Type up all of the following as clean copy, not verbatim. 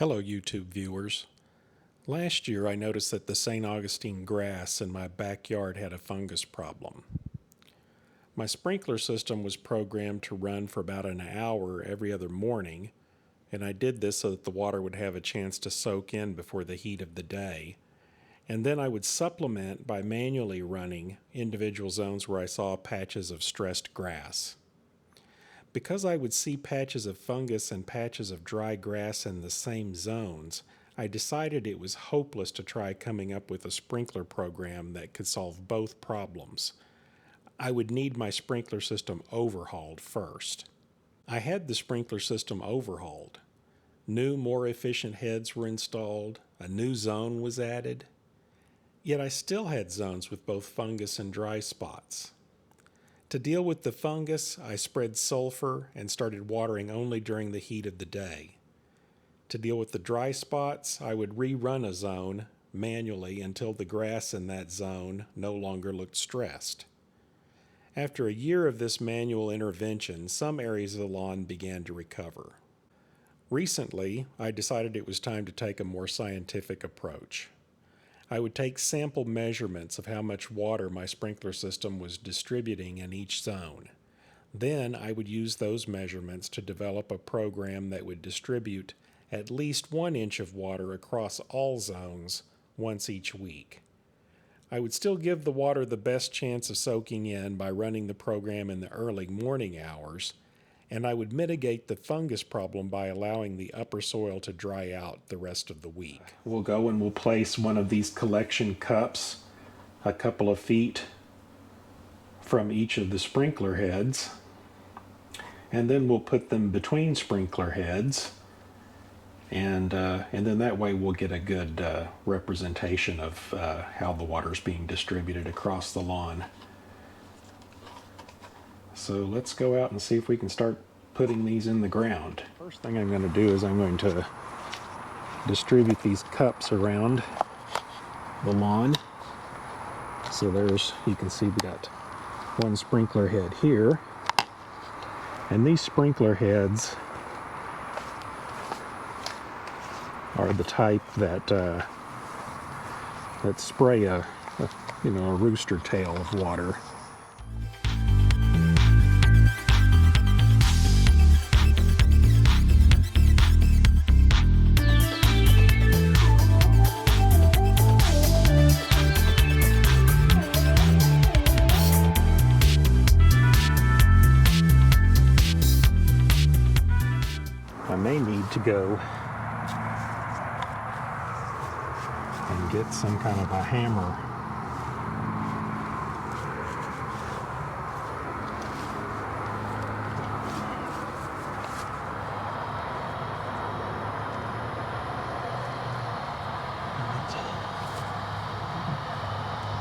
Hello, YouTube viewers. Last year I noticed that the St. Augustine grass in my backyard had a fungus problem. My sprinkler system was programmed to run for about an hour every other morning, and I did this so that the water would have a chance to soak in before the heat of the day. And then I would supplement by manually running individual zones where I saw patches of stressed grass. Because I would see patches of fungus and patches of dry grass in the same zones, I decided it was hopeless to try coming up with a sprinkler program that could solve both problems. I would need my sprinkler system overhauled first. I had the sprinkler system overhauled. New, more efficient heads were installed, a new zone was added. Yet I still had zones with both fungus and dry spots. To deal with the fungus, I spread sulfur and started watering only during the heat of the day. To deal with the dry spots, I would rerun a zone manually until the grass in that zone no longer looked stressed. After a year of this manual intervention, some areas of the lawn began to recover. Recently, I decided it was time to take a more scientific approach. I would take sample measurements of how much water my sprinkler system was distributing in each zone. Then I would use those measurements to develop a program that would distribute at least 1 inch of water across all zones once each week. I would still give the water the best chance of soaking in by running the program in the early morning hours, and I would mitigate the fungus problem by allowing the upper soil to dry out the rest of the week. We'll go and we'll place one of these collection cups a couple of feet from each of the sprinkler heads, and then we'll put them between sprinkler heads, and then that way we'll get a good representation of how the water's being distributed across the lawn. So let's go out and see if we can start putting these in the ground. First thing I'm going to do is I'm going to distribute these cups around the lawn. So you can see we got one sprinkler head here. And these sprinkler heads are the type that spray a rooster tail of water. I may need to go and get some kind of a hammer.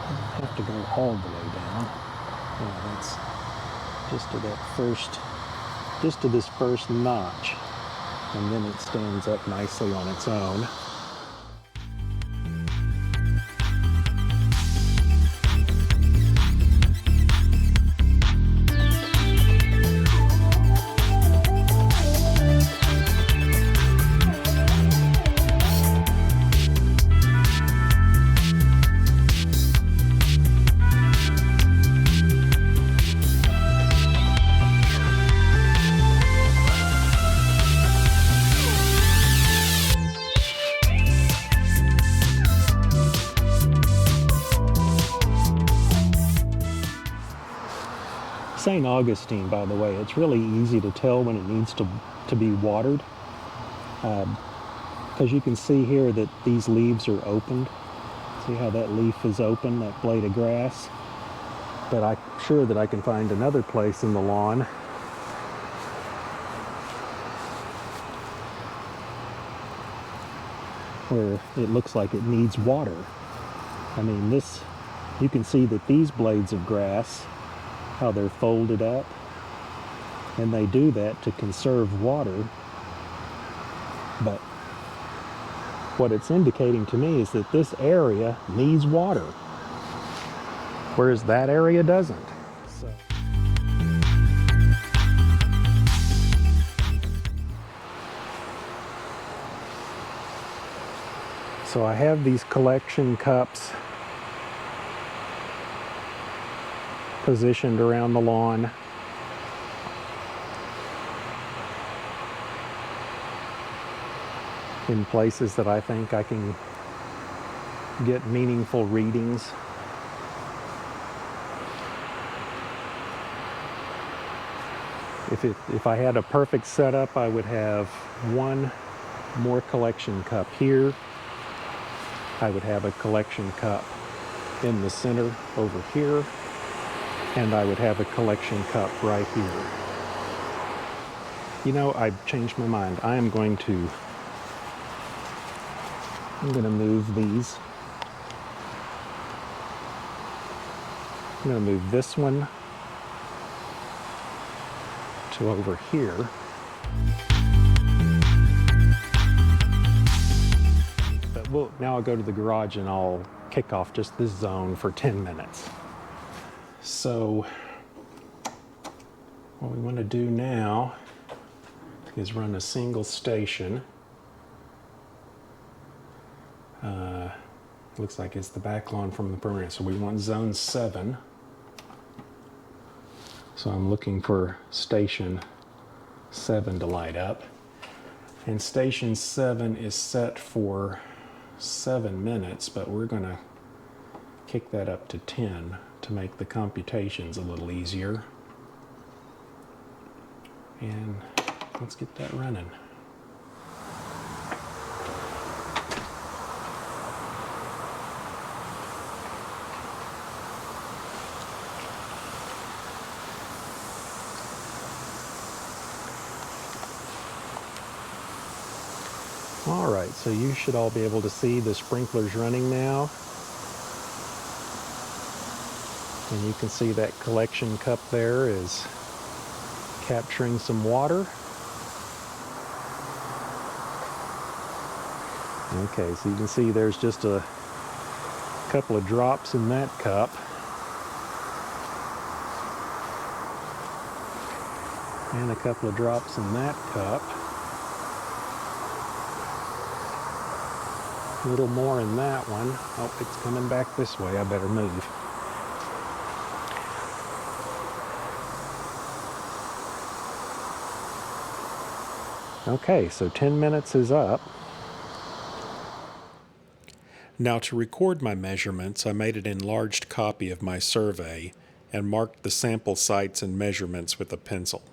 Doesn't have to go all the way down. Yeah, that's just to this first notch. And then it stands up nicely on its own. St. Augustine, by the way, it's really easy to tell when it needs to be watered, because you can see here that these leaves are opened. See how that leaf is open, that blade of grass? But I'm sure that I can find another place in the lawn where it looks like it needs water. I mean, you can see that these blades of grass, how they're folded up, and they do that to conserve water. But what it's indicating to me is that this area needs water, whereas that area doesn't. So So I have these collection cups positioned around the lawn. In places that I think I can get meaningful readings. If I had a perfect setup, I would have one more collection cup here. I would have a collection cup in the center over here, and I would have a collection cup right here. You know, I've changed my mind. I'm going to move these. I'm going to move this one to over here. But now I'll go to the garage and I'll kick off just this zone for 10 minutes. So what we want to do now is run a single station. Looks like it's the back lawn from the perimeter. So we want zone 7. So I'm looking for station 7 to light up. And station 7 is set for 7 minutes, but we're going to kick that up to 10 to make the computations a little easier. And let's get that running. All right, so you should all be able to see the sprinklers running now. And you can see that collection cup there is capturing some water. Okay, so you can see there's just a couple of drops in that cup. And a couple of drops in that cup. A little more in that one. Oh, it's coming back this way. I better move. Okay, so 10 minutes is up. Now to record my measurements, I made an enlarged copy of my survey and marked the sample sites and measurements with a pencil.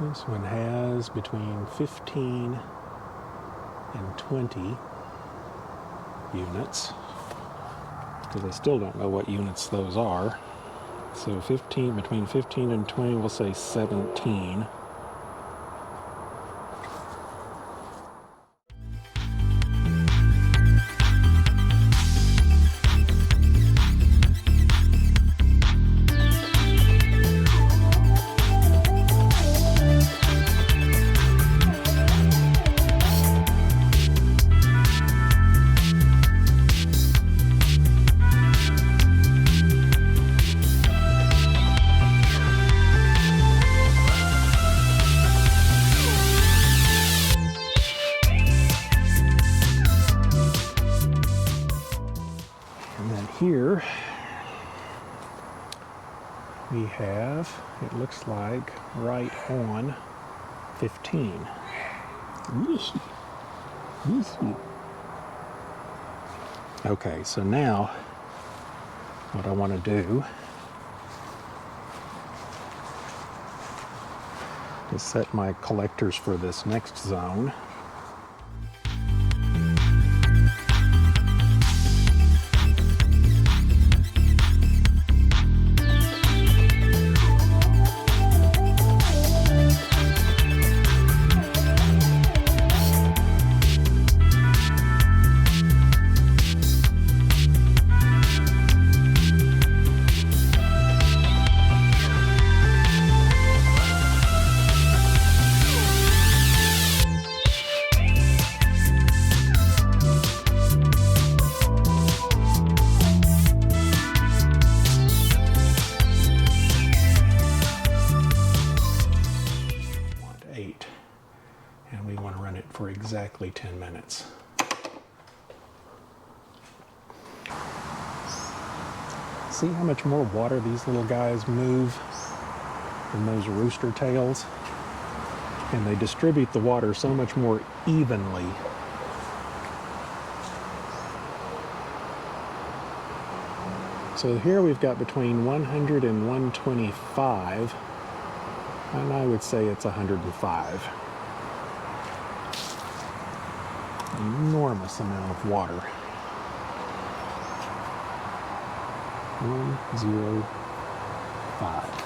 This one has between 15 and 20 units, because I still don't know what units those are. So between 15 and 20, we'll say 17. Here we have, it looks like, right on 15. Okay, so now what I want to do is set my collectors for this next zone. we want to run it for exactly 10 minutes. See how much more water these little guys move than those rooster tails? And they distribute the water so much more evenly. So here we've got between 100 and 125, and I would say it's 105. Enormous amount of water. 105.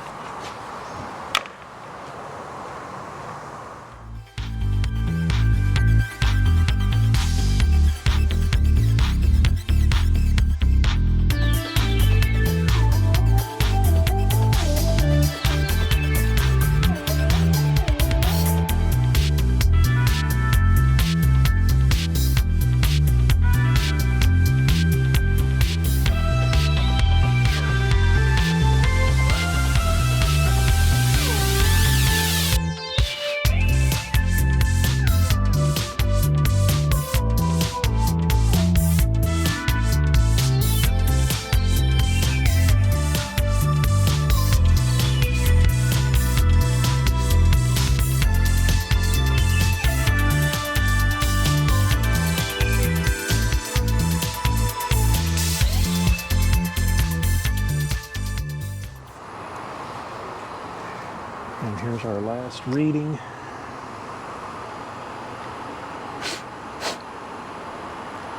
And here's our last reading.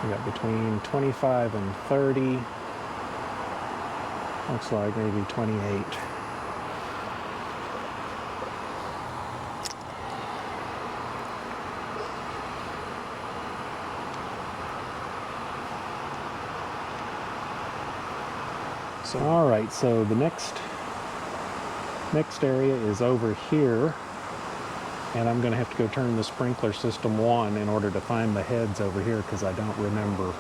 We got between 25 and 30. Looks like maybe 28. So, all right, so the next area is over here, and I'm going to have to go turn the sprinkler system on in order to find the heads over here because I don't remember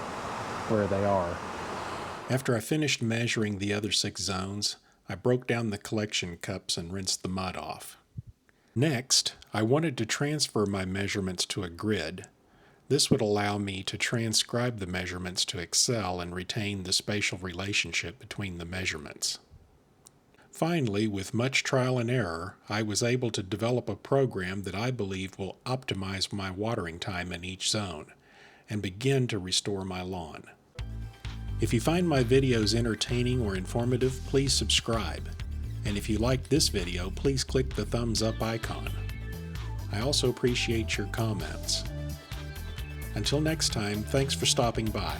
where they are. After I finished measuring the other 6 zones, I broke down the collection cups and rinsed the mud off. Next, I wanted to transfer my measurements to a grid. This would allow me to transcribe the measurements to Excel and retain the spatial relationship between the measurements. Finally, with much trial and error, I was able to develop a program that I believe will optimize my watering time in each zone and begin to restore my lawn. If you find my videos entertaining or informative, please subscribe. And if you liked this video, please click the thumbs up icon. I also appreciate your comments. Until next time, thanks for stopping by.